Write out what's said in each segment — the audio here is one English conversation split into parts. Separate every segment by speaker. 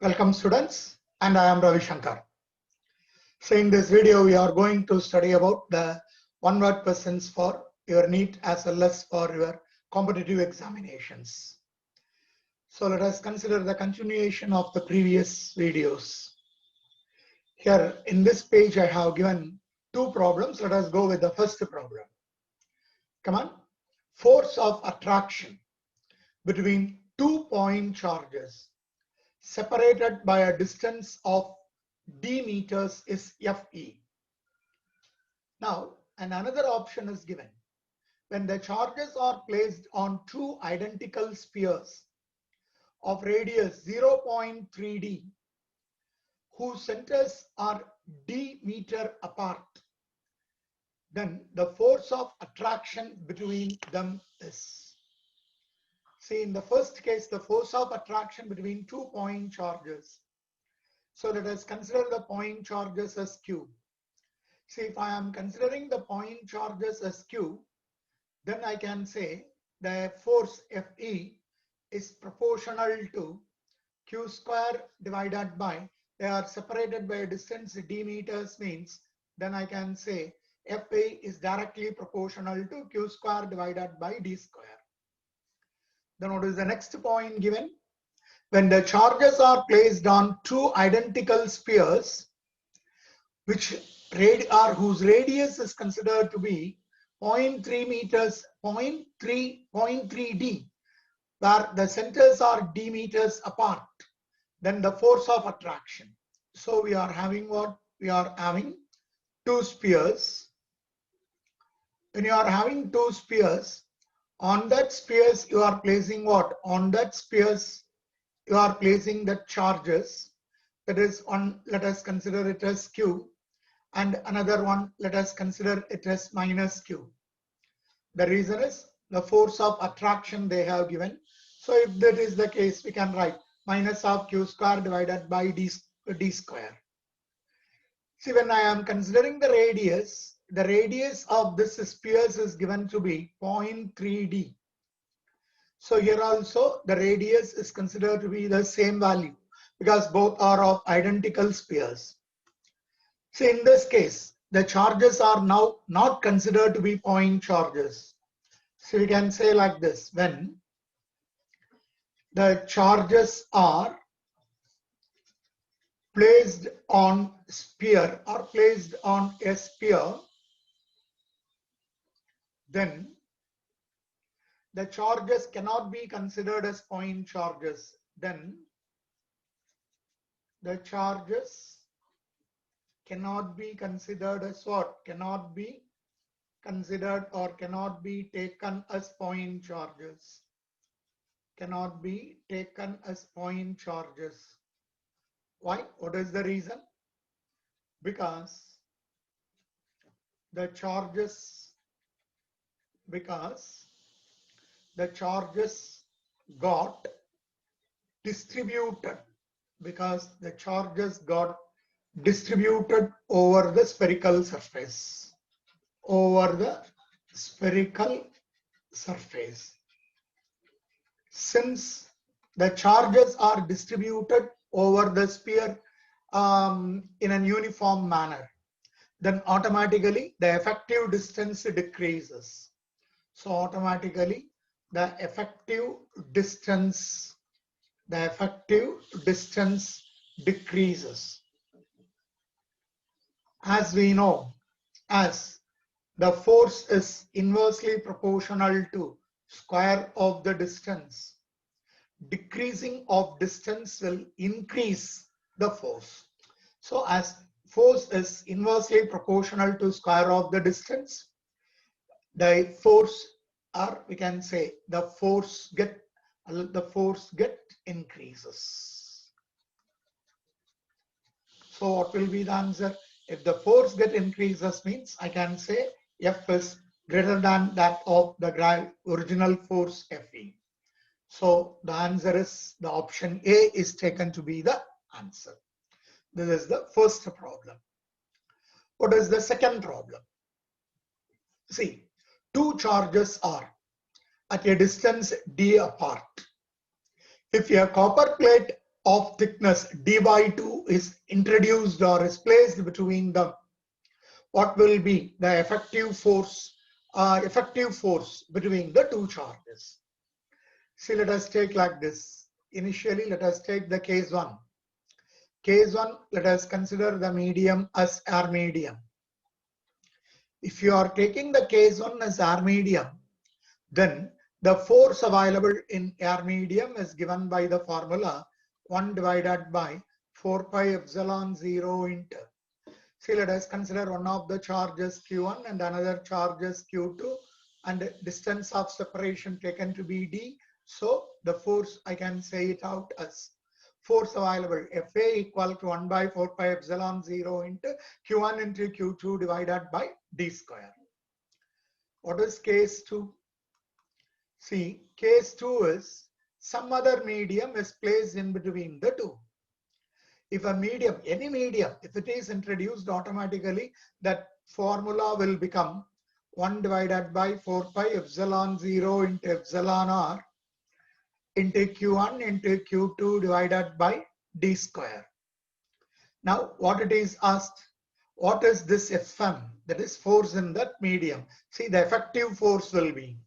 Speaker 1: Welcome students, and I am Ravi Shankar. So in this video we are going to study about the one-word questions for your NEET as well as for your competitive examinations. So let us consider the continuation of the previous videos. Here in this page I have given two problems. Let us go with the first problem. Come on. Force of attraction between 2 point charges separated by a distance of d meters is Fe. Now, another option is given. When the charges are placed on two identical spheres of radius 0.3 d, whose centers are d meter apart, then the force of attraction between them is. See, in the first case, the force of attraction between 2 point charges. So let us consider the point charges as Q. See, if I am considering the point charges as Q, then I can say the force Fe is proportional to Q square divided by, they are separated by a distance d meters, means then I can say Fe is directly proportional to Q square divided by d square. Then what is the next point given? When the charges are placed on two identical spheres, whose radius is considered to be 0.3 meters, 0.3 d, where the centers are d meters apart, then the force of attraction. So we are having what? We are having two spheres. When you are having two spheres, on that spheres you are placing what? On that spheres you are placing the charges. That is one, let us consider it as Q, and another one, let us consider it as minus Q. The reason is the force of attraction they have given. So if that is the case, we can write minus of Q square divided by d square. See, when I am considering the radius of this spheres is given to be 0.3 d. So here also the radius is considered to be the same value because both are of identical spheres. So in this case, the charges are now not considered to be point charges. So we can say like this: when the charges are placed on sphere or placed on a sphere, then the charges cannot be considered as point charges. Then the charges cannot be considered as what? Cannot be considered or cannot be taken as point charges. Cannot be taken as point charges. Why? What is the reason? Because the charges got distributed, over the spherical surface, Since the charges are distributed over the sphere in a uniform manner, then automatically the effective distance decreases. So automatically the effective distance decreases. As we know, as the force is inversely proportional to square of the distance, decreasing of distance will increase the force. So as force is inversely proportional to square of the distance, the force, or we can say the force get increases. So what will be the answer? If the force get increases, means I can say F is greater than that of the original force Fe. So the answer is, the option A is taken to be the answer. This is the first problem. What is the second problem? See, two charges are at a distance d apart. If a copper plate of thickness d by 2 is introduced or is placed between them, what will be the effective force between the two charges? See, let us take like this. Initially, let us take the case 1. Case 1, let us consider the medium as air medium. If you are taking the case 1 as air medium, then the force available in air medium is given by the formula 1 divided by 4 pi epsilon 0 into. See, let us consider one of the charges Q1 and another charges Q2 and distance of separation taken to be d. So the force, I can say it out as force available Fa equal to 1 by 4 pi epsilon 0 into Q1 into Q2 divided by d square. What is case 2? See, case 2 is some other medium is placed in between the two. If a medium, any medium, if it is introduced automatically, that formula will become 1 divided by 4 pi epsilon 0 into epsilon r into Q1 into Q2 divided by d square. Now, what it is asked, what is this Fm, that is force in that medium? See, the effective force will be,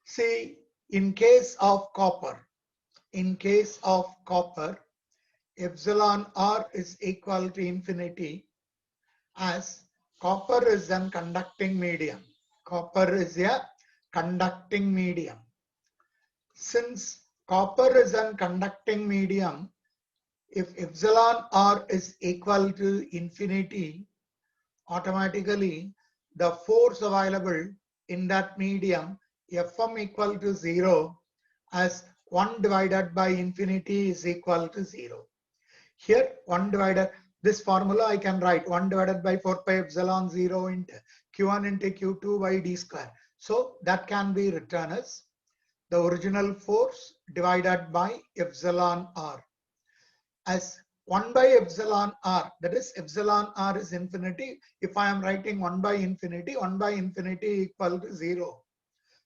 Speaker 1: see, in case of copper, epsilon r is equal to infinity, as copper is a conducting medium. Copper is a conducting medium. Since copper is a conducting medium, if epsilon r is equal to infinity, automatically the force available in that medium, Fm equal to 0, as 1 divided by infinity is equal to 0. Here 1 divided, this formula I can write 1 divided by 4 pi epsilon 0 into Q1 into Q2 by d square. So that can be written as the original force divided by epsilon r, as 1 by epsilon r, that is epsilon r is infinity. If I am writing 1 by infinity equal to 0.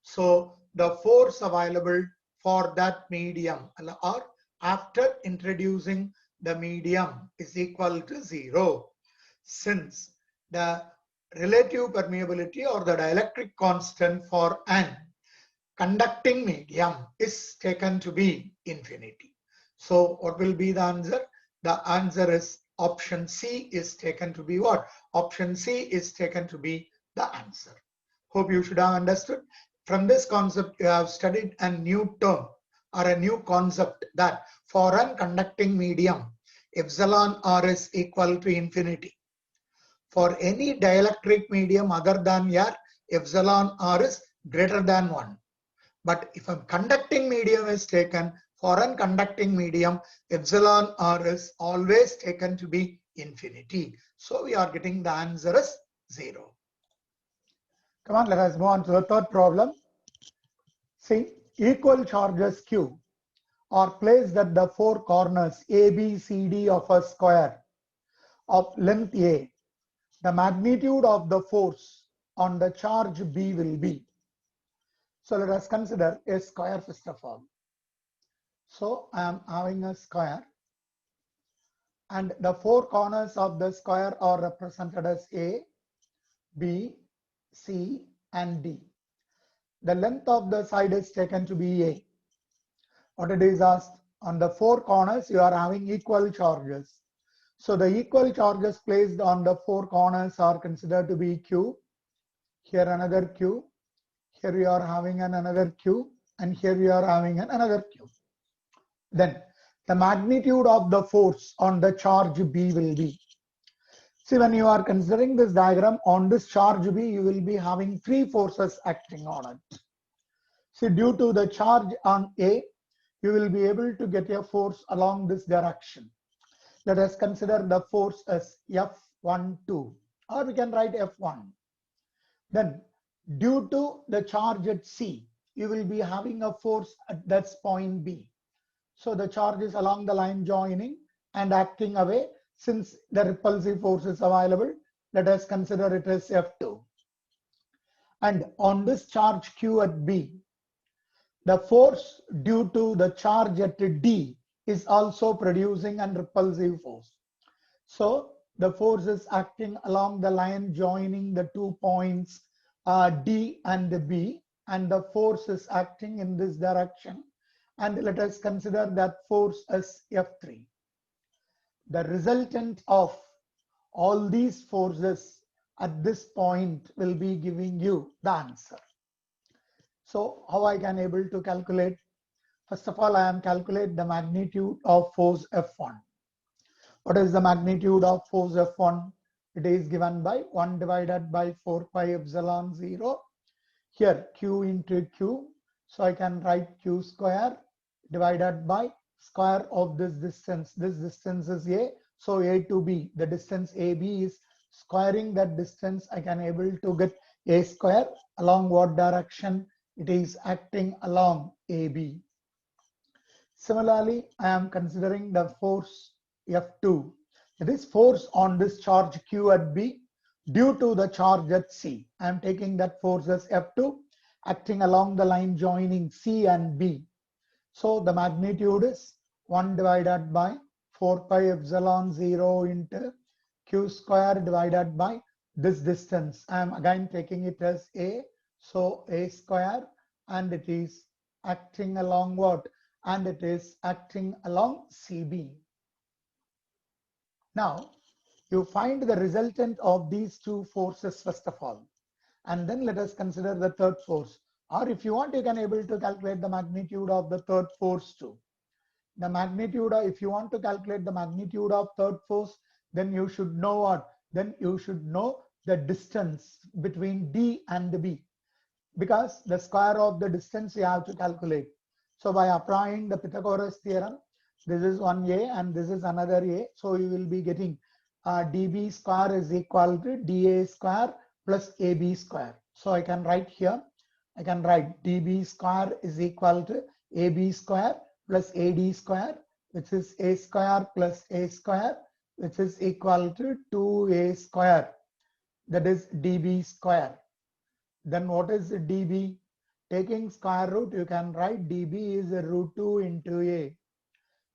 Speaker 1: So the force available for that medium or after introducing the medium is equal to 0, since the relative permeability or the dielectric constant for an conducting medium is taken to be infinity. So what will be the answer? The answer is option C is taken to be what? Option C is taken to be the answer. Hope you should have understood. From this concept, you have studied a new term or a new concept that for a conducting medium, epsilon r is equal to infinity. For any dielectric medium other than air, epsilon r is greater than 1. But if a conducting medium is taken, for a conducting medium, epsilon r is always taken to be infinity. So we are getting the answer as 0. Come on, let us move on to the third problem. See, equal charges Q are placed at the four corners A, B, C, D of a square of length A. The magnitude of the force on the charge B will be. So let us consider a square first of all. So I am having a square and the four corners of the square are represented as A, B, C and D. The length of the side is taken to be A. What it is asked, on the four corners you are having equal charges. So the equal charges placed on the four corners are considered to be Q. Here another Q. Here you are having another Q and here you are having another Q. Then the magnitude of the force on the charge B will be. See, when you are considering this diagram, on this charge B, you will be having three forces acting on it. See, due to the charge on A, you will be able to get a force along this direction. Let us consider the force as F12, or we can write F1. Then due to the charge at C, you will be having a force at that point B. So the charge is along the line joining and acting away. Since the repulsive force is available, let us consider it as F2. And on this charge Q at B, the force due to the charge at D is also producing an repulsive force. So the force is acting along the line joining the 2 points D and B, and the force is acting in this direction. And let us consider that force as F3. The resultant of all these forces at this point will be giving you the answer. So how I can able to calculate? First of all, I am calculate the magnitude of force F1. What is the magnitude of force F1? It is given by 1 divided by 4 pi epsilon 0. Here Q into Q. So I can write Q square divided by square of this distance. This distance is A. So A to B, the distance AB is squaring that distance. I can able to get A square. Along what direction? It is acting along AB. Similarly, I am considering the force F2. That is force on this charge Q at B due to the charge at C. I am taking that force as F2 acting along the line joining C and B. So the magnitude is 1 divided by 4 pi epsilon 0 into Q square divided by this distance. I am again taking it as A. So A square, and it is acting along what? And it is acting along CB. Now, you find the resultant of these two forces first of all, and then let us consider the third force. Or if you want, you can able to calculate the magnitude of the third force too. The magnitude of, if you want to calculate the magnitude of third force, then you should know what? Then you should know the distance between D and B, because the square of the distance you have to calculate. So by applying the Pythagoras theorem, this is one A and this is another A. So you will be getting dB square is equal to dA square plus AB square. So I can write here, I can write dB square is equal to AB square plus AD square, which is A square plus A square, which is equal to 2A square. That is dB square. Then what is dB? Taking square root, you can write dB is root 2 into A.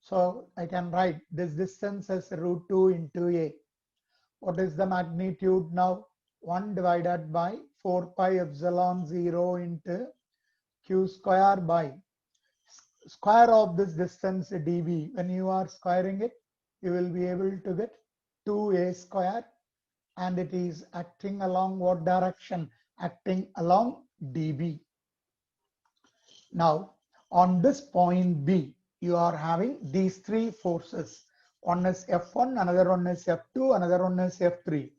Speaker 1: So I can write this distance as root 2 into A. What is the magnitude now? 1 divided by 4 pi epsilon 0 into Q square by square of this distance dB. When you are squaring it, you will be able to get 2A square, and it is acting along what direction? Acting along dB. Now, on this point B, you are having these three forces. One is F1, another one is F2, another one is F3.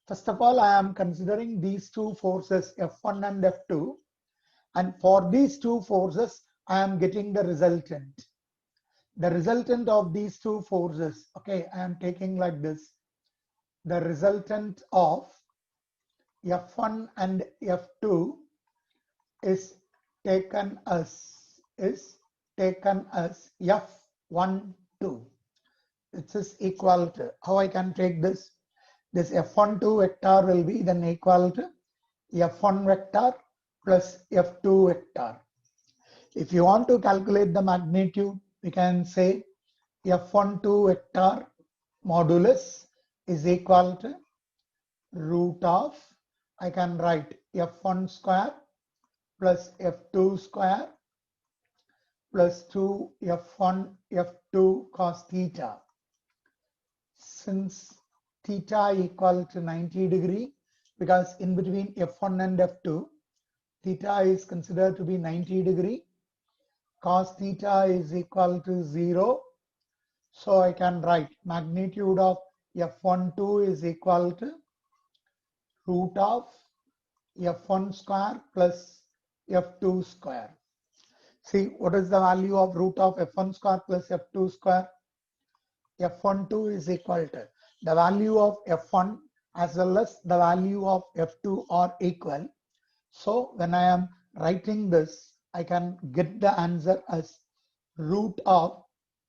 Speaker 1: First of all, I am considering these two forces, F1 and F2. And for these two forces, I am getting the resultant. The resultant of these two forces, okay, I am taking like this. The resultant of F1 and F2 is taken as F12, which is equal to, how I can take this? This F12 vector will be then equal to F1 vector plus F2 vector. If you want to calculate the magnitude, we can say F12 vector modulus is equal to root of, I can write F1 square plus F2 square plus 2 F1 F2 cos theta. Since theta equal to 90 degree, because in between F1 and F2, theta is considered to be 90 degree, cos theta is equal to 0. So I can write magnitude of F12 is equal to root of F1 square plus F2 square. See, what is the value of root of F1 square plus F2 square? F12 is equal to the value of F1 as well as the value of F2 are equal. So when I am writing this, I can get the answer as root of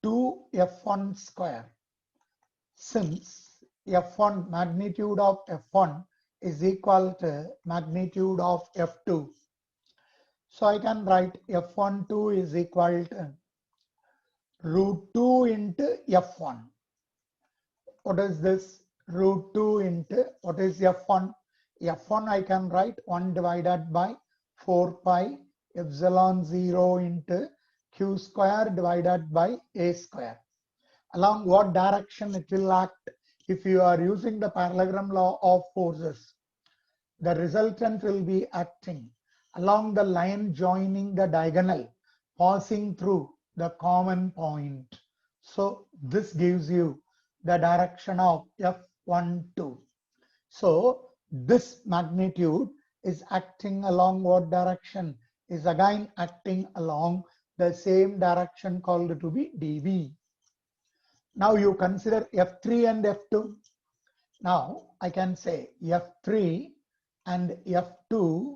Speaker 1: 2F1 square. Since F1, magnitude of F1 is equal to magnitude of F2. So I can write F12 is equal to root 2 into F1. What is this? Root 2 into, what is F1? F1 I can write 1 divided by 4 pi epsilon 0 into Q square divided by A square. Along what direction it will act? If you are using the parallelogram law of forces, the resultant will be acting along the line joining the diagonal, passing through the common point. So this gives you the direction of F12. So this magnitude is acting along what direction? Is again acting along the same direction called to be dV. Now you consider F3 and F2. Now I can say F3 and F2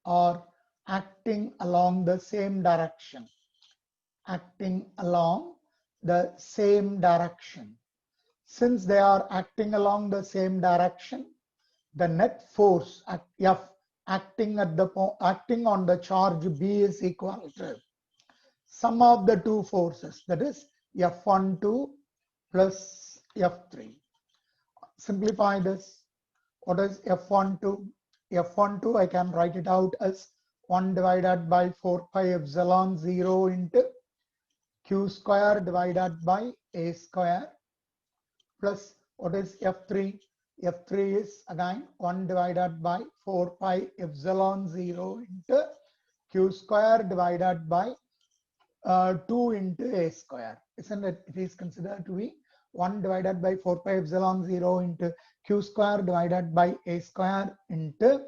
Speaker 1: are acting along the same direction. Acting along the same direction. Since they are acting along the same direction, the net force at F acting on the charge B is equal to sum of the two forces, that is F12 plus F3. Simplify this. What is F12? F12 I can write it out as 1 divided by 4 pi epsilon 0 into Q square divided by A square plus what is F3? F3 is again 1 divided by 4 pi epsilon 0 into Q square divided by 2 into A square. Isn't it? It is considered to be 1 divided by 4 pi epsilon 0 into Q square divided by A square into,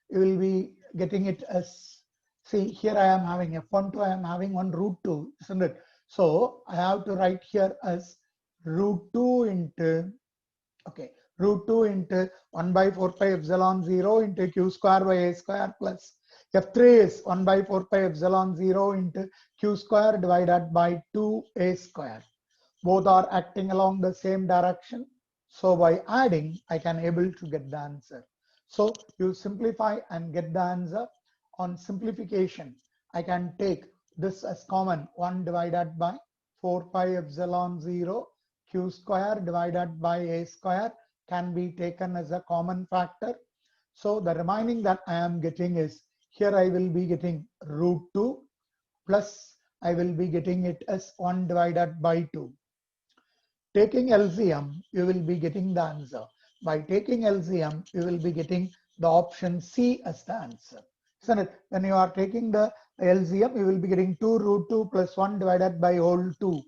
Speaker 1: you will be getting it as, see here I am having F12, I am having 1 root 2, isn't it? So I have to write here as root 2 into, okay, root 2 into 1 by 4 pi epsilon 0 into Q square by A square plus F3 is 1 by 4 pi epsilon 0 into Q square divided by 2A square. Both are acting along the same direction. So by adding, I can able to get the answer. So you simplify and get the answer. On simplification, I can take this as common, 1 divided by 4 pi epsilon 0 Q square divided by A square can be taken as a common factor. So the remaining that I am getting is, here I will be getting root 2 plus I will be getting it as 1 divided by 2. Taking LCM, you will be getting the answer. By taking LCM, you will be getting the option C as the answer. Isn't it? When you are taking the LCM, you will be getting 2 root 2 plus 1 divided by whole 2,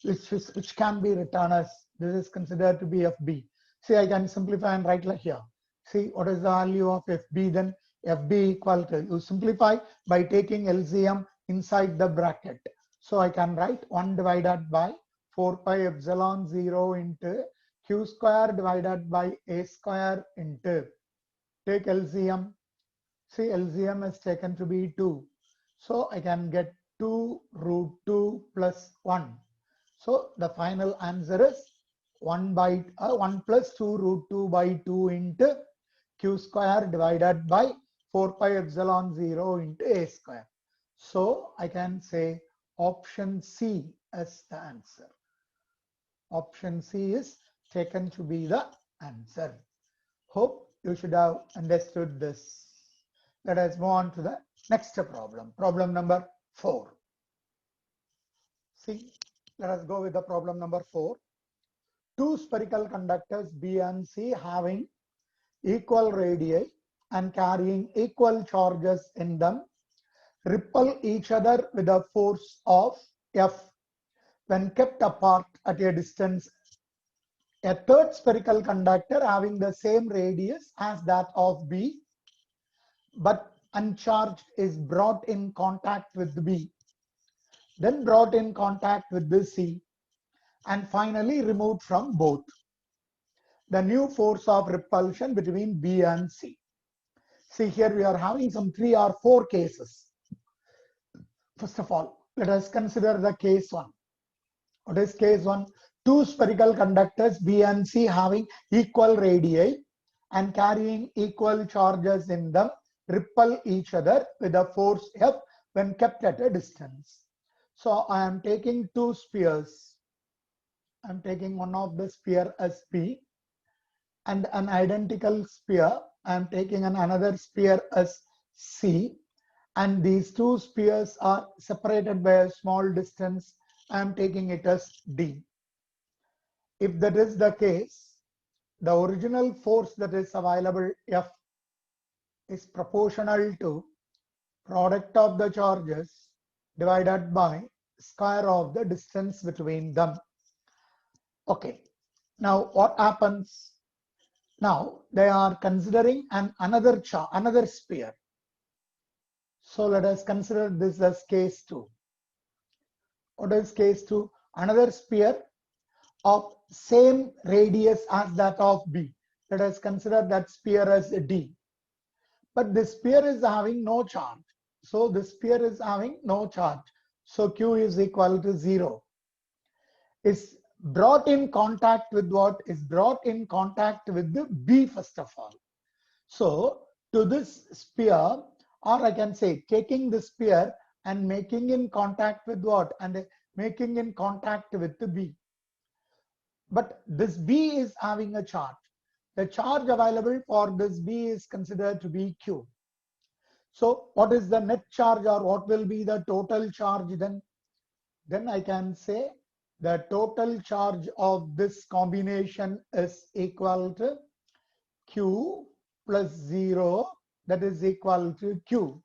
Speaker 1: which can be written as, this is considered to be FB. See, I can simplify and write like here. See, what is the value of FB then? FB equal to, you simplify by taking LCM inside the bracket. So I can write 1 divided by 4 pi epsilon 0 into Q square divided by A square into, take LCM. See, LCM is taken to be 2. So I can get 2 root 2 plus 1. So the final answer is 1 plus 2 root 2 by 2 into Q square divided by 4 pi epsilon 0 into A square. So I can say option C as the answer. Option C is taken to be the answer. Hope you should have understood this. Let us move on to the next problem. Problem number 4. See, let us go with the problem number 4. Two spherical conductors B and C having equal radii and carrying equal charges in them repel each other with a force of F when kept apart at a distance. A third spherical conductor having the same radius as that of B but uncharged is brought in contact with B, then brought in contact with the C, and finally removed from both. The new force of repulsion between B and C. See, here we are having some 3 or 4 cases. First of all, let us consider the case 1. What is case 1? Two spherical conductors B and C having equal radii and carrying equal charges in them repel each other with a force F when kept at a distance. So I am taking two spheres. I'm taking one of the sphere as B and an identical sphere. I'm taking another sphere as C, and these two spheres are separated by a small distance. I'm taking it as D. If that is the case, the original force that is available, F, is proportional to product of the charges divided by square of the distance between them. Okay, now what happens? Now they are considering another sphere. So let us consider this as case 2. What is case 2? Another sphere of same radius as that of B. Let us consider that sphere as D. But this sphere is having no charge. So this sphere is having no charge. So Q is equal to 0. Is brought in contact with what? Is brought in contact with the B first of all. So to this sphere, or I can say taking the sphere and making in contact with what? And making in contact with the B. But this B is having a charge. The charge available for this B is considered to be Q. So what is the net charge, or what will be the total charge then? Then I can say the total charge of this combination is equal to Q plus 0, that is equal to Q.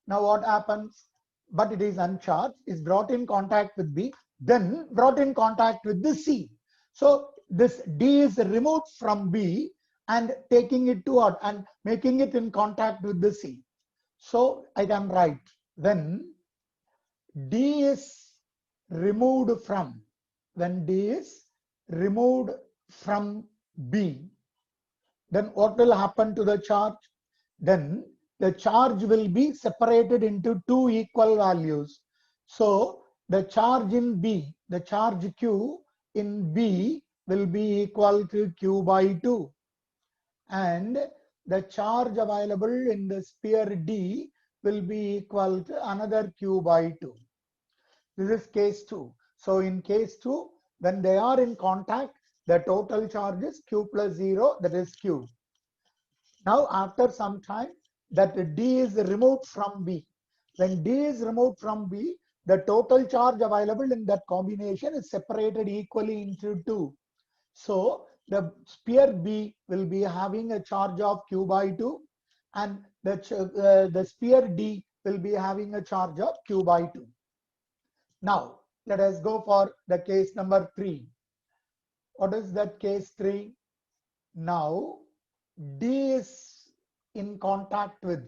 Speaker 1: Now what happens? But it is uncharged, is brought in contact with B, then brought in contact with the C. So this D is removed from B and taking it to what? And making it in contact with the C. So I can write when D is removed from, when D is removed from B, then what will happen to the charge? Then the charge will be separated into two equal values. So the charge in B, the charge Q in B will be equal to Q by 2. And the charge available in the sphere D will be equal to another Q by 2. This is case 2. So in case 2, when they are in contact, the total charge is Q plus 0, that is Q. Now after some time, that D is removed from B. When D is removed from B, the total charge available in that combination is separated equally into two. So the sphere B will be having a charge of Q by 2, and the sphere D will be having a charge of Q by 2. Now let us go for the case number 3. What is that case 3? Now D is in contact with,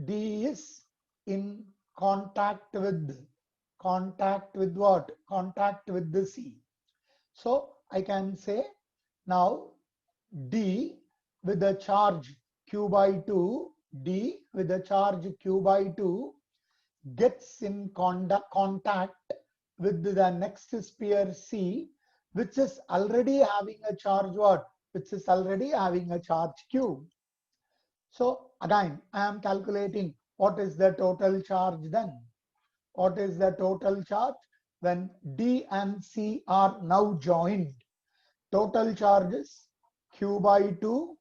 Speaker 1: D is in contact with what? Contact with the C. So I can say now D with the charge Q by 2, D with the charge Q by 2 gets in contact with the next sphere C, which is already having a charge what? Which is already having a charge Q. So again, I am calculating what is the total charge then. What is the total charge? When D and C are now joined, total charge is Q by 2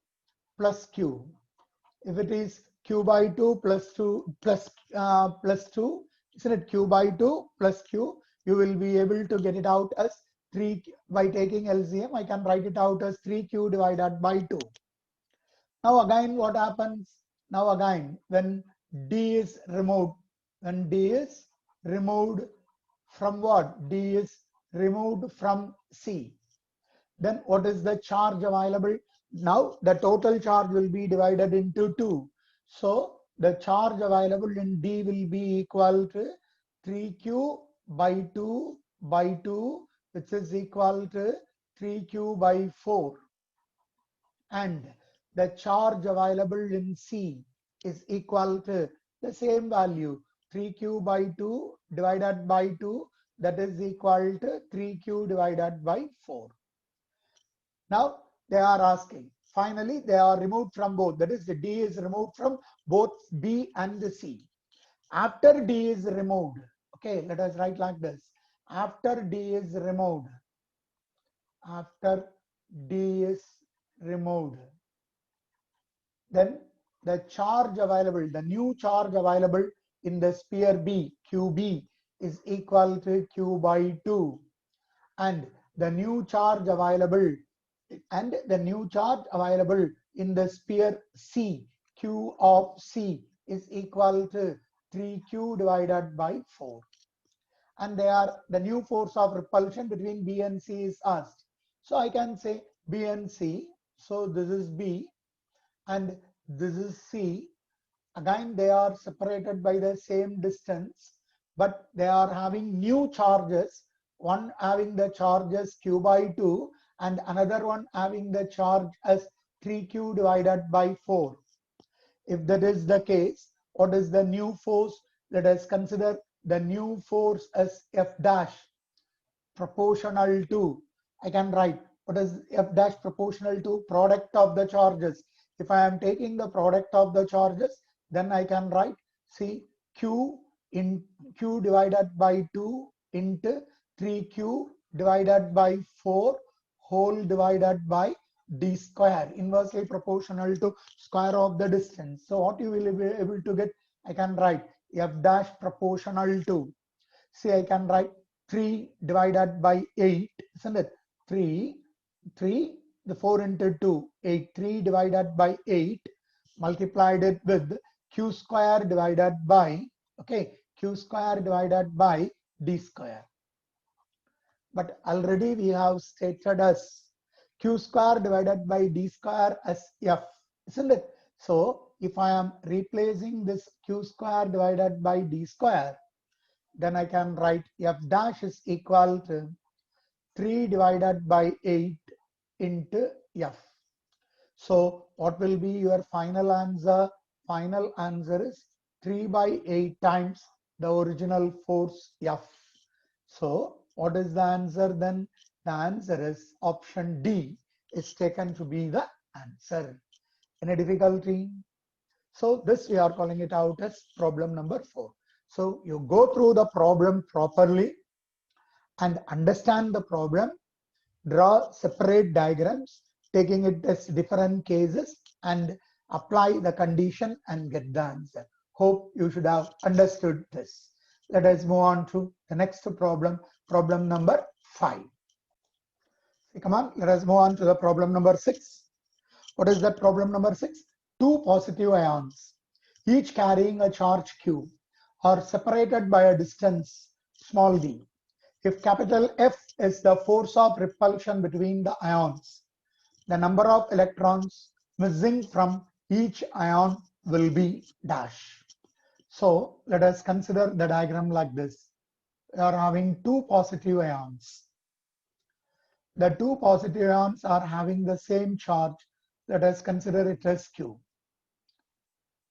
Speaker 1: plus Q. If it is Q by 2 plus 2 plus 2, isn't it? Q by 2 plus Q, you will be able to get it out as 3 by taking LCM. I can write it out as 3Q divided by 2. Now again what happens? Now again when D is removed, when D is removed from what? D is removed from C. Then what is the charge available? Now the total charge will be divided into 2. So the charge available in D will be equal to 3Q by 2 by 2, which is equal to 3Q by 4. And the charge available in C is equal to the same value, 3Q by 2 divided by 2, that is equal to 3Q divided by 4. Now they are asking, finally they are removed from both, that is the D is removed from both B and the C. After D is removed, Okay, let us write like this. After D is removed, after D is removed, then the charge available, the new charge available in the sphere B, QB, is equal to Q by 2. And the new charge available in the sphere C, Q of C, is equal to 3Q divided by 4. And the new force of repulsion between B and C is asked. So I can say B and C. So this is B and this is C. Again, they are separated by the same distance, but they are having new charges. One having the charge as Q by 2 and another one having the charge as 3Q divided by 4. If that is the case, what is the new force? Let us consider the new force as F dash proportional to, I can write what is F dash proportional to product of the charges. If I am taking the product of the charges, then I can write see Q in Q divided by 2 into 3Q divided by 4 whole divided by D square, inversely proportional to square of the distance. So what you will be able to get, I can write F dash proportional to, see I can write 3 divided by 8, isn't it? 3, the 4 into 2, 8, 3 divided by 8, multiplied it with Q square divided by, okay, Q square divided by D square. But already we have stated as Q square divided by D square as F, isn't it? So if I am replacing this Q square divided by D square, then I can write F dash is equal to 3 divided by 8 into F. So what will be your final answer? Final answer is 3 by 8 times the original force F. So what is the answer then? The answer is option D is taken to be the answer. Any difficulty? So this we are calling it out as problem number 4. So you go through the problem properly and understand the problem, draw separate diagrams, taking it as different cases and apply the condition and get the answer. Hope you should have understood this. Let us move on to the next problem, problem number 5. Come on, let us move on to the problem number 6. What is that problem number 6? Two positive ions, each carrying a charge Q, are separated by a distance small d. If capital F is the force of repulsion between the ions, the number of electrons missing from each ion will be dash. So let us consider the diagram like this. We are having two positive ions. The two positive ions are having the same charge. Let us consider it as Q.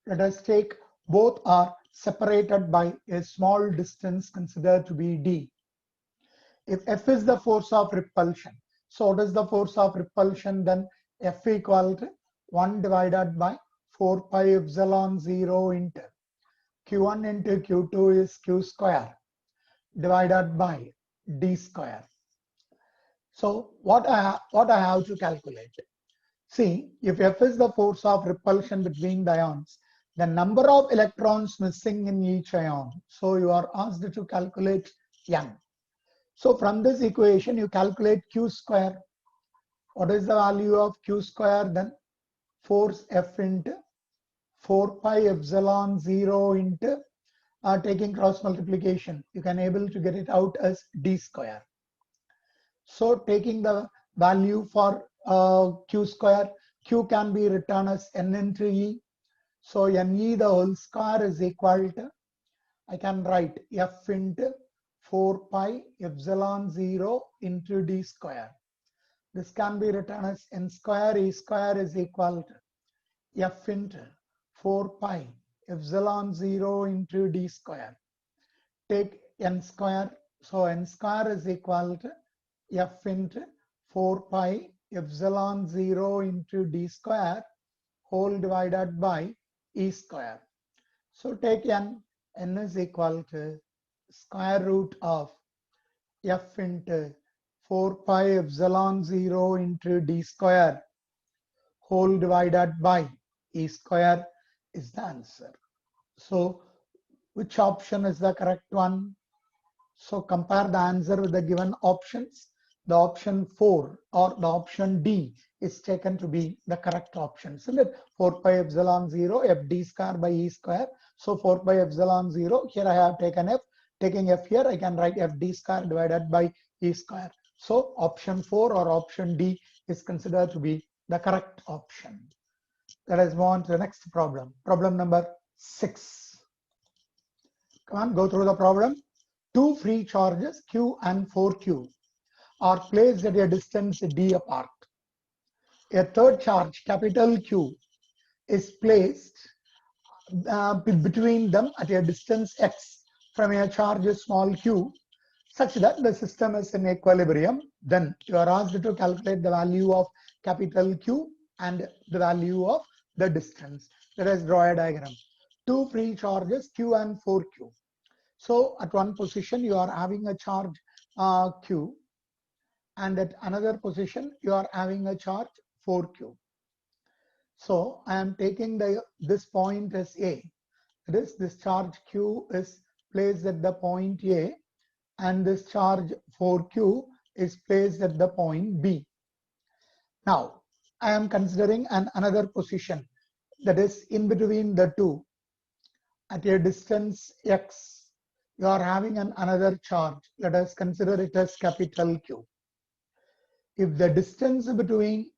Speaker 1: Let us take both are separated by a small distance considered to be d. If F is the force of repulsion, so what is the force of repulsion then? F equal to 1 divided by 4 pi epsilon 0 into Q1 into Q2 is Q square divided by D square. So what I have to calculate? See, if F is the force of repulsion between the ions, the number of electrons missing in each ion. So you are asked to calculate N. So from this equation, you calculate Q square. What is the value of Q square then? Force F into 4 pi epsilon 0 into taking cross multiplication. You can able to get it out as D square. So taking the value for Q square, Q can be written as N into E. So Ne the whole square is equal to, I can write F into 4 pi epsilon 0 into D square. This can be written as N square E square is equal to F into 4 pi epsilon 0 into D square. Take N square. So N square is equal to F into 4 pi epsilon 0 into D square whole divided by E square. So take N is equal to square root of f into 4 pi epsilon 0 into d square whole divided by e square is the answer. So which option is the correct one? So compare the answer with the given options. The option 4 or the option D is taken to be the correct option. So let 4 pi epsilon 0 f d square by e square. So 4 pi epsilon 0, here I have taken f. Taking f here, I can write f d square divided by e square. So option 4 or option D is considered to be the correct option. Let us move on to the next problem. Problem number 6. Come on, go through the problem. Two free charges Q and 4Q are placed at a distance d apart. A third charge, capital Q, is placed between them at a distance x from a charge small q, such that the system is in equilibrium. Then you are asked to calculate the value of capital Q and the value of the distance. Let us draw a diagram. Two free charges Q and 4Q. So at one position you are having a charge Q, and at another position you are having a charge 4Q. So I am taking this point as A. This charge Q is placed at the point A, and this charge 4Q is placed at the point B. Now I am considering another position that is in between the two at a distance x. You are having another charge. Let us consider it as capital Q. If the distance between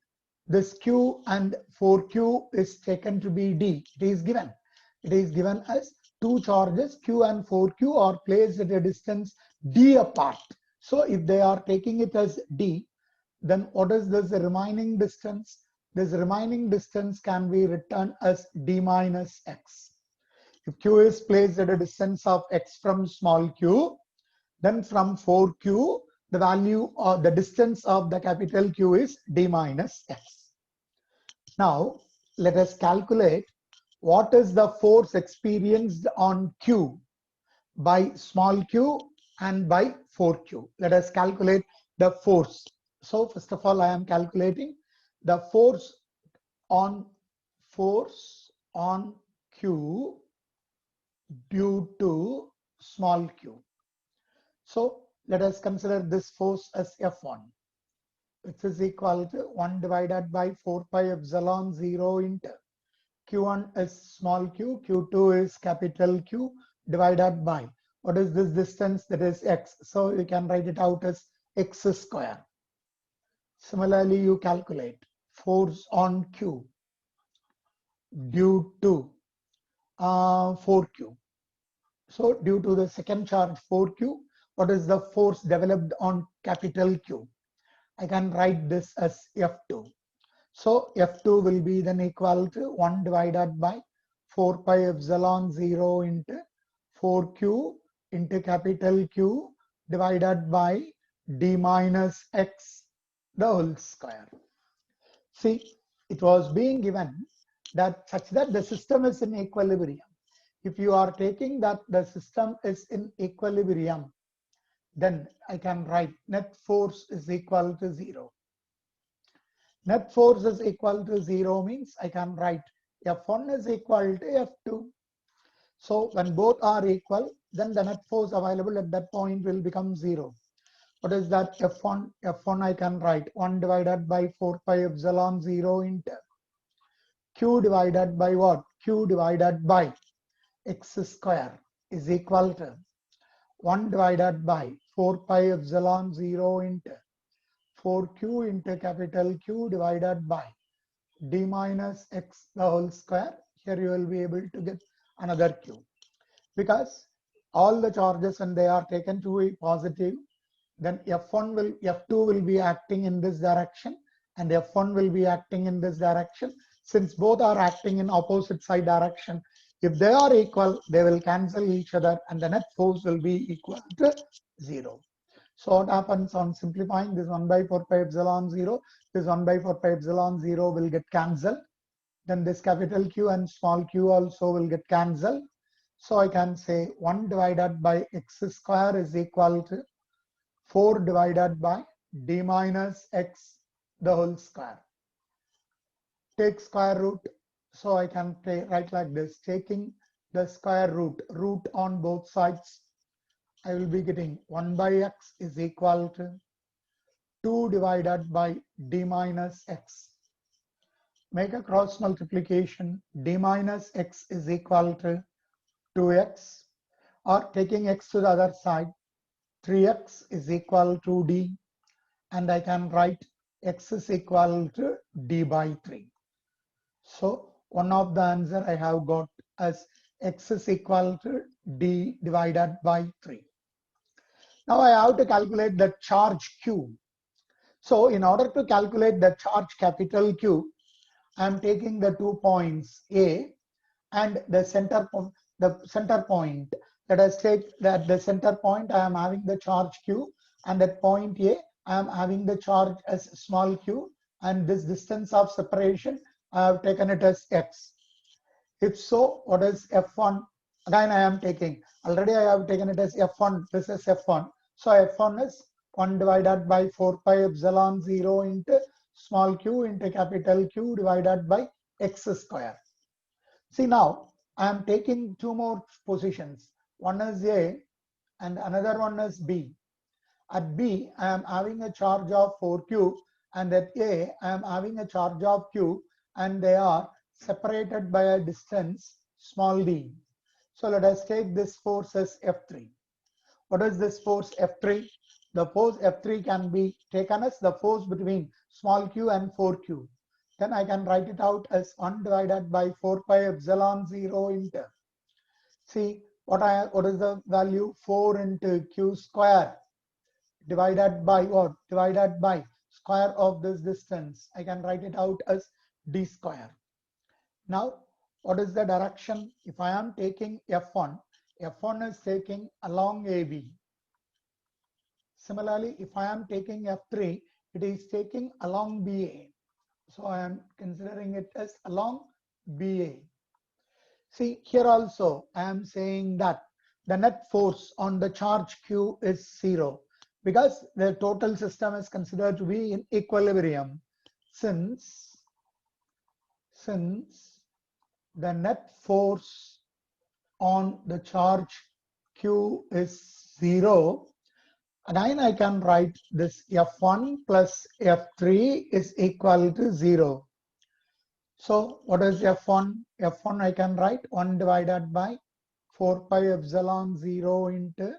Speaker 1: this Q and 4Q is taken to be D, it is given. It is given as two charges Q and 4Q are placed at a distance D apart. So if they are taking it as D, then what is this remaining distance? This remaining distance can be written as D minus X. If Q is placed at a distance of X from small q, then from 4Q, the value or the distance of the capital Q is D minus X. Now, let us calculate what is the force experienced on Q by small q and by 4Q. Let us calculate the force. So first of all, I am calculating the force on Q due to small q. So let us consider this force as F1, which is equal to 1 divided by 4 pi epsilon 0 into Q1 is small q, Q2 is capital Q, divided by what is this distance? That is x. So you can write it out as x square. Similarly, you calculate force on Q due to 4Q. So due to the second charge 4Q, what is the force developed on capital Q? I can write this as F2. So F2 will be then equal to 1 divided by 4 pi epsilon 0 into 4Q into capital Q divided by D minus X the whole square. See, it was being given that such that the system is in equilibrium. If you are taking that the system is in equilibrium, then I can write net force is equal to 0. Net force is equal to 0 means I can write F1 is equal to F2. So when both are equal, then the net force available at that point will become 0. What is that F1? F1 I can write 1 divided by 4 pi epsilon 0 into Q divided by what? Q divided by x square is equal to 1 divided by 4 pi epsilon 0 into 4Q into capital Q divided by D minus X the whole square. Here you will be able to get another Q. Because all the charges when they are taken to be positive, then F2 will be acting in this direction and F1 will be acting in this direction. Since both are acting in opposite side direction, if they are equal, they will cancel each other and the net force will be equal to 0. So what happens on simplifying this 1 by 4 pi epsilon 0, this 1 by 4 pi epsilon 0 will get cancelled. Then this capital Q and small q also will get cancelled. So I can say 1 divided by x square is equal to 4 divided by d minus x the whole square. Take square root. So I can write like this, taking the square root on both sides. I will be getting 1 by x is equal to 2 divided by d minus x. Make a cross multiplication. D minus x is equal to 2x, or taking x to the other side, 3x is equal to d, and I can write x is equal to d by 3. So one of the answer I have got as x is equal to d divided by 3. Now I have to calculate the charge q. So in order to calculate the charge capital Q, I am taking the 2 points A and the center point. Let us take that the center point I am having the charge Q, and at point A I am having the charge as small q, and this distance of separation I have taken it as x. If so, what is F1? Again I am taking, already I have taken it as F1, this is F1. So F1 is 1 divided by 4 pi epsilon 0 into small q into capital Q divided by x square. See, now I am taking two more positions. One is A and another one is B. At B, I am having a charge of 4q, and at A, I am having a charge of q, and they are separated by a distance small d. So let us take this force as F3. What is this force F3? The force F3 can be taken as the force between small q and 4q. Then I can write it out as 1 divided by 4 pi epsilon 0 into, see what is the value, 4 into q square divided by what? Divided by square of this distance. I can write it out as d square. Now, what is the direction? If I am taking F1, F1 is taking along AB. Similarly, if I am taking F3, it is taking along BA. So I am considering it as along BA. See, here also I am saying that the net force on the charge Q is 0, because the total system is considered to be in equilibrium. Since the net force on the charge Q is 0, again I can write this F1 plus F3 is equal to 0. So what is F1? F1 I can write 1 divided by 4 pi epsilon 0 into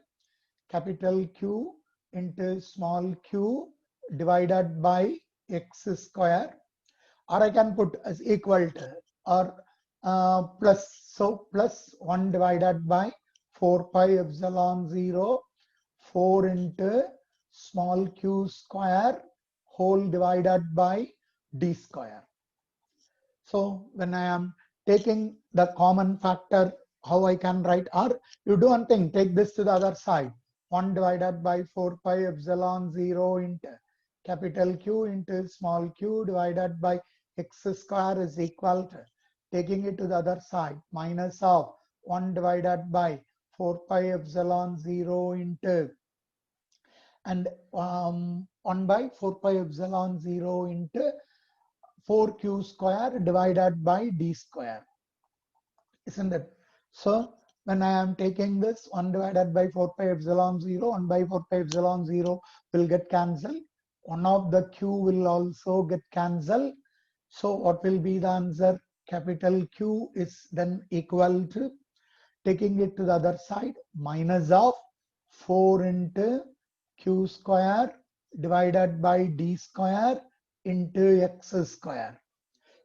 Speaker 1: capital Q into small q divided by x square, or I can put as equal to, or plus. So plus 1 divided by 4 pi epsilon 0 4 into small q square whole divided by d square. So when I am taking the common factor, how I can write, or you do one thing, take this to the other side. 1 divided by 4 pi epsilon 0 into capital Q into small q divided by x square is equal to, taking it to the other side, minus of 1 divided by 4 pi epsilon 0 into, and 1 by 4 pi epsilon 0 into 4q square divided by d square, isn't it? So when I am taking this, 1 divided by 4 pi epsilon 0, 1 by 4 pi epsilon 0 will get cancelled. One of the q will also get cancelled. So what will be the answer? Capital Q is then equal to, taking it to the other side, minus of 4 into q square divided by d square into x square.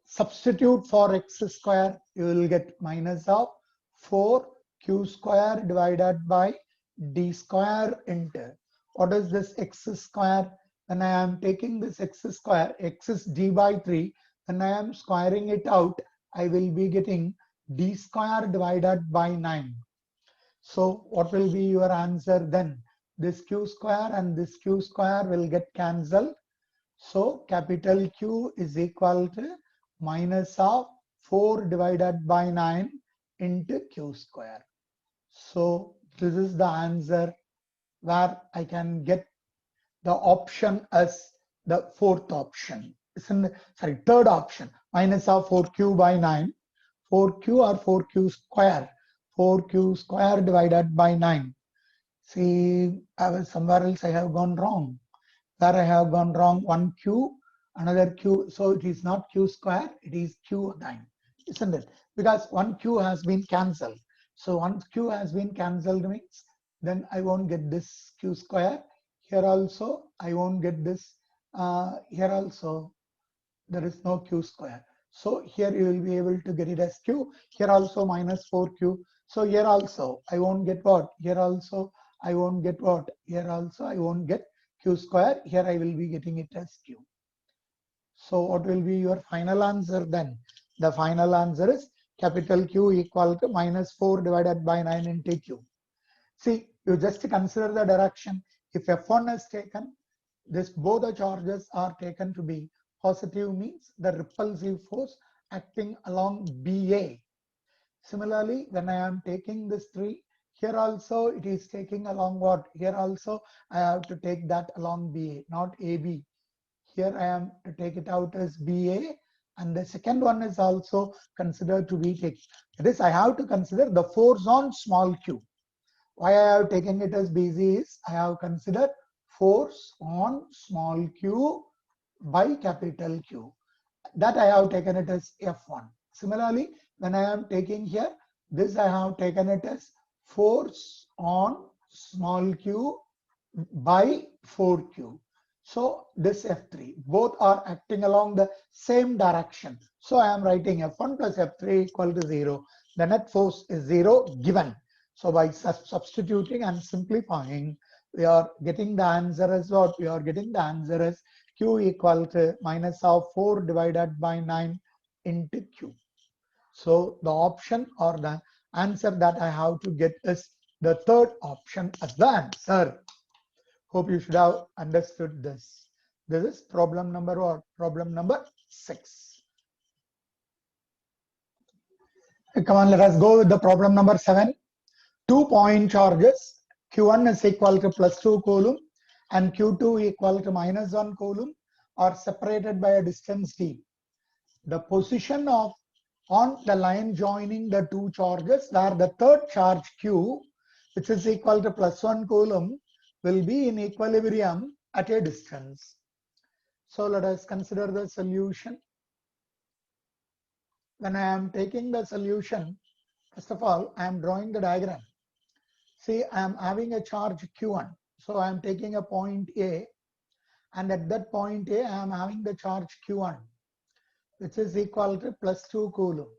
Speaker 1: Substitute for x square, you will get minus of 4 q square divided by d square into, what is this x square? When I am taking this x square, x is d by 3, when I am squaring it out, I will be getting d square divided by 9. So what will be your answer then? This q square and this q square will get cancelled. So capital Q is equal to minus of 4 divided by 9 into q square. So this is the answer where I can get the option as the fourth option. Third option, minus of 4q by 9. 4q or 4q square. 4q square divided by 9. See, somewhere else I have gone wrong. Where I have gone wrong, one q, another q. So it is not q square, it is q9, isn't it? Because one q has been cancelled. So one q has been cancelled means then I won't get this q square. Here also I won't get this. Here also there is no q square. So here you will be able to get it as q. Here also minus 4q. So here also I won't get what? Here also I won't get what? Here also I won't get q square. Here I will be getting it as q. So what will be your final answer then? The final answer is capital Q equal to minus 4 divided by 9 into q. See, you just consider the direction. If F1 is taken, both the charges are taken to be positive, means the repulsive force acting along BA. Similarly, when I am taking this 3, here also it is taking along what? Here also I have to take that along BA, not AB. Here I am to take it out as BA, and the second one is also considered to be taken. That is, I have to consider the force on small q. Why I have taken it as BC is I have considered force on small q by capital Q. That I have taken it as F1. Similarly, when I am taking here, this I have taken it as force on small q by 4q. So this F3, both are acting along the same direction. So I am writing F1 plus F3 equal to 0. The net force is 0 given. So by substituting and simplifying, we are getting the answer as what? We are getting the answer as Q equal to minus of 4 divided by 9 into Q. So the option or the answer that I have to get is the third option as the answer. Hope you should have understood this. This is problem number 6. Come on, let us go with the problem number 7. 2 point charges, Q1 is equal to plus 2 coulomb and Q2 equal to minus 1 coulomb are separated by a distance d. The position of on the line joining the two charges where the third charge Q, which is equal to plus 1 coulomb, will be in equilibrium at a distance. So let us consider the solution. When I am taking the solution, first of all, I am drawing the diagram. See, I am having a charge Q1. So I am taking a point A, and at that point A, I am having the charge Q1, which is equal to plus 2 coulomb.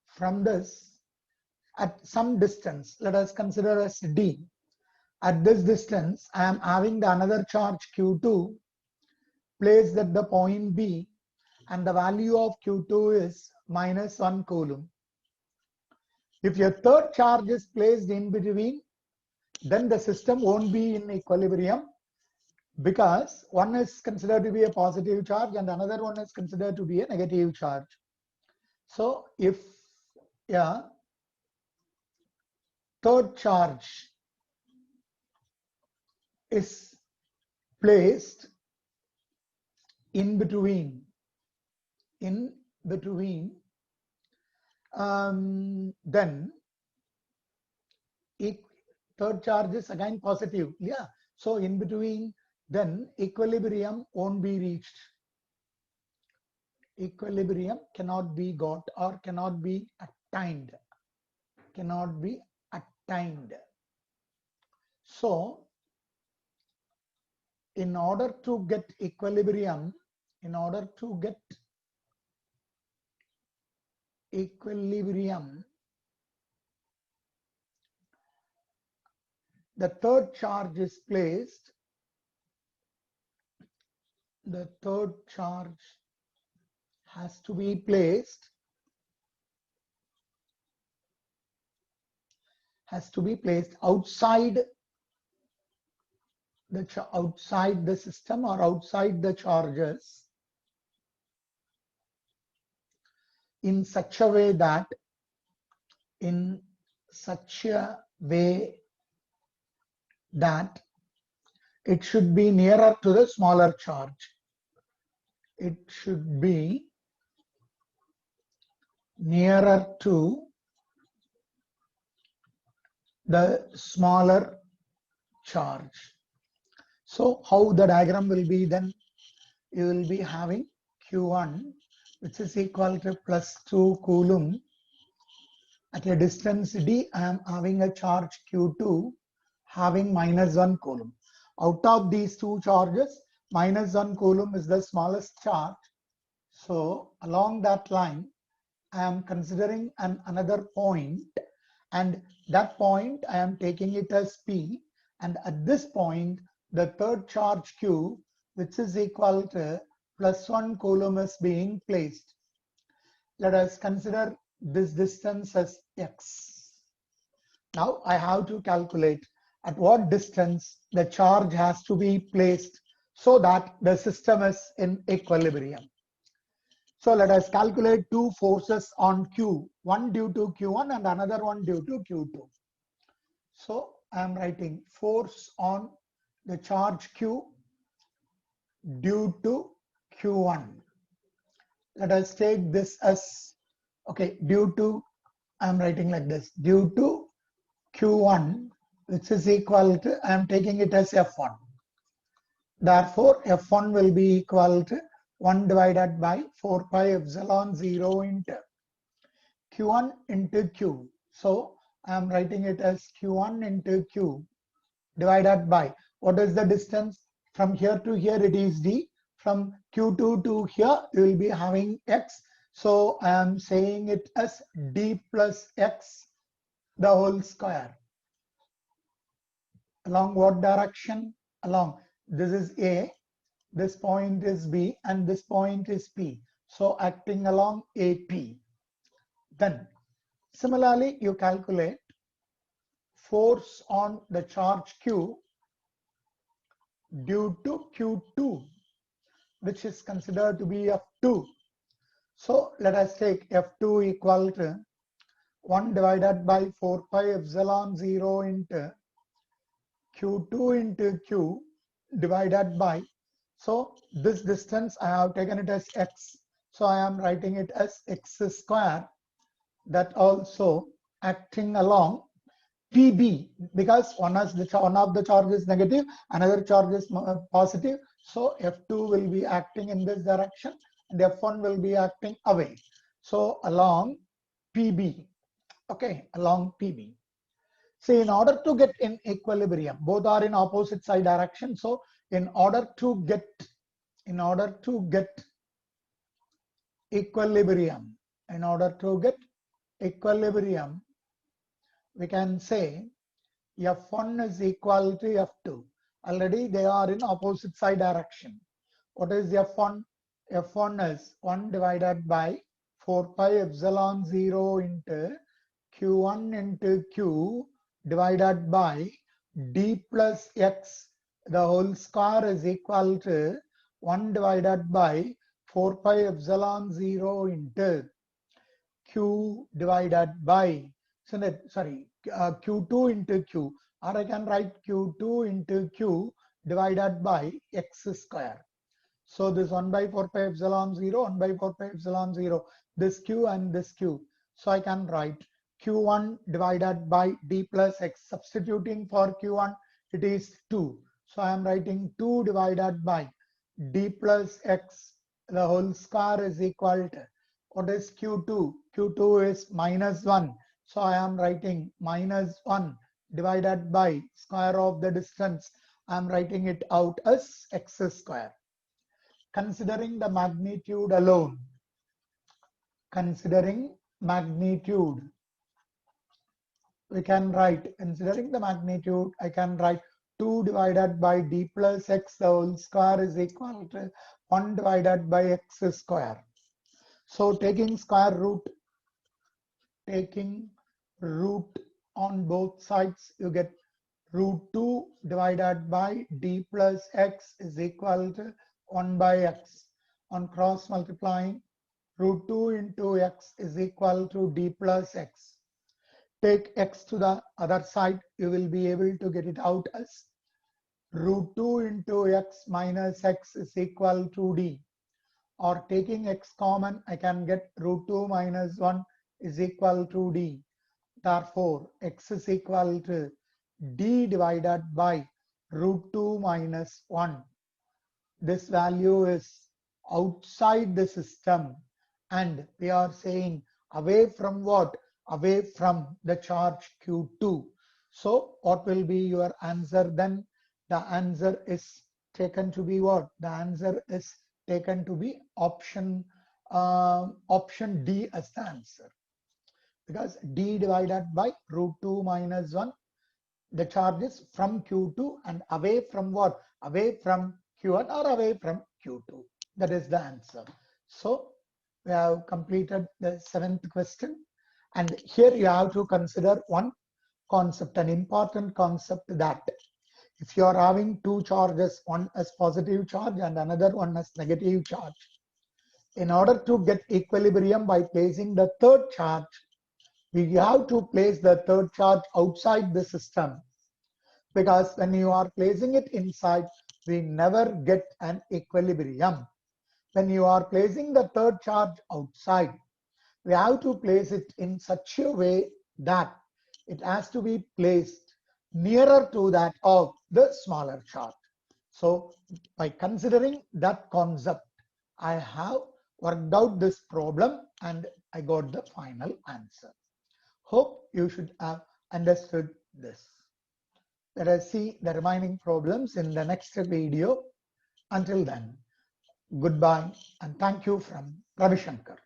Speaker 1: From this, at some distance, let us consider as D. At this distance, I am having the another charge Q2 placed at the point B, and the value of Q2 is minus 1 coulomb. If your third charge is placed in between, then the system won't be in equilibrium because one is considered to be a positive charge and another one is considered to be a negative charge. So if third charge is placed in between, then third charge is again positive. Yeah. So in between, then equilibrium won't be reached. Equilibrium cannot be got or cannot be attained. Cannot be attained. So in order to get equilibrium, the third charge is placed. The third charge has to be placed outside the system or outside the charges in such a way that such a way that it should be nearer to the smaller charge. It should be nearer to the smaller charge. So how the diagram will be then? You will be having Q1, which is equal to +2 coulomb. At a distance d, I am having a charge Q2 having -1 coulomb. Out of these two charges, -1 coulomb is the smallest charge. So along that line, I am considering another point, and that point I am taking it as P, and at this point the third charge Q, which is equal to +1 coulomb, is being placed. Let us consider this distance as x. Now I have to calculate at what distance the charge has to be placed so that the system is in equilibrium. So let us calculate two forces on Q, one due to Q1 and another one due to Q2. So I am writing force on the charge Q due to Q1. Let us take this as, okay, due to, I am writing like this, due to Q1, which is equal to, I am taking it as F1. Therefore, F1 will be equal to 1 divided by 4 pi epsilon 0 into Q1 into Q. So I am writing it as Q1 into Q divided by, what is the distance? From here to here it is D. From Q2 to here you will be having X. So I am saying it as D plus X the whole square. Along what direction? Along, this is A, this point is B, and this point is P. So acting along AP. Then similarly you calculate force on the charge Q due to Q2, which is considered to be F2. So let us take F2 equal to 1 divided by 4 pi epsilon 0 into Q2 into Q divided by, so this distance I have taken it as X. So I am writing it as X square, that also acting along PB, because one of the charge is negative, another charge is positive. So F2 will be acting in this direction and F1 will be acting away. So along PB, okay, along PB. See, in order to get in equilibrium, both are in opposite side direction. So in order to get equilibrium, we can say F1 is equal to F2. Already they are in opposite side direction. What is F1? F1 is 1 divided by 4 pi epsilon 0 into Q1 into Q divided by D plus X, the whole square is equal to 1 divided by 4 pi epsilon 0 into Q divided by, Q2 into Q, or I can write Q2 into Q divided by X square. So this 1 by 4 pi epsilon 0, 1 by 4 pi epsilon 0, this Q and this Q. So I can write Q1 divided by D plus X. Substituting for Q1, it is 2. So I am writing 2 divided by D plus X, the whole square is equal to, what is Q2? Q2 is -1. So I am writing -1 divided by square of the distance. I am writing it out as X square. Considering the magnitude alone, we can write, considering the magnitude, I can write 2 divided by D plus X, the whole square is equal to 1 divided by X square. So taking root on both sides, you get √2 divided by D plus X is equal to 1 by X. On cross multiplying, √2 into X is equal to D plus X. take x to the other side, you will be able to get it out as root 2 into x minus x is equal to d. Or taking x common, I can get root 2 minus 1 is equal to d. Therefore, x is equal to d divided by root 2 minus 1. This value is outside the system, and we are saying away from what? Away from the charge Q2. So what will be your answer then? The answer is taken to be what? The answer is taken to be option D as the answer, because d divided by root 2 minus 1, the charge is from Q2 and away from what? Away from Q1 or away from Q2. That is the answer. So we have completed the 7th question, and here you have to consider one concept, an important concept, that if you are having two charges, one as positive charge and another one as negative charge, in order to get equilibrium by placing the third charge, we have to place the third charge outside the system, because when you are placing it inside, we never get an equilibrium. When you are placing the third charge outside, we have to place it in such a way that it has to be placed nearer to that of the smaller charge. So by considering that concept, I have worked out this problem and I got the final answer. Hope you should have understood this. Let us see the remaining problems in the next video. Until then, goodbye and thank you from Ravi Shankar.